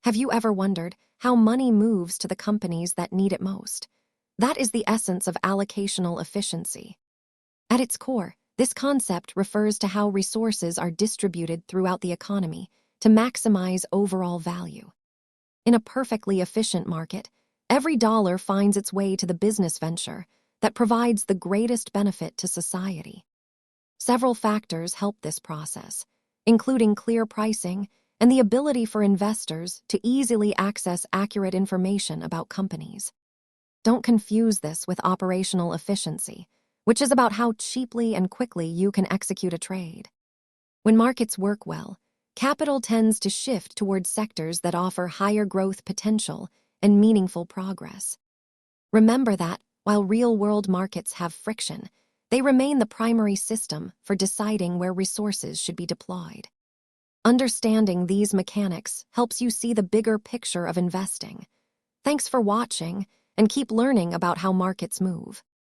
Have you ever wondered how money moves to the companies that need it most? That is the essence of allocational efficiency. At its core, this concept refers to how resources are distributed throughout the economy to maximize overall value. In a perfectly efficient market, every dollar finds its way to the business venture that provides the greatest benefit to society. Several factors help this process, including clear pricing and the ability for investors to easily access accurate information about companies. Don't confuse this with operational efficiency, which is about how cheaply and quickly you can execute a trade. When markets work well, capital tends to shift towards sectors that offer higher growth potential and meaningful progress. Remember that, while real-world markets have friction, they remain the primary system for deciding where resources should be deployed. Understanding these mechanics helps you see the bigger picture of investing. Thanks for watching, and keep learning about how markets move.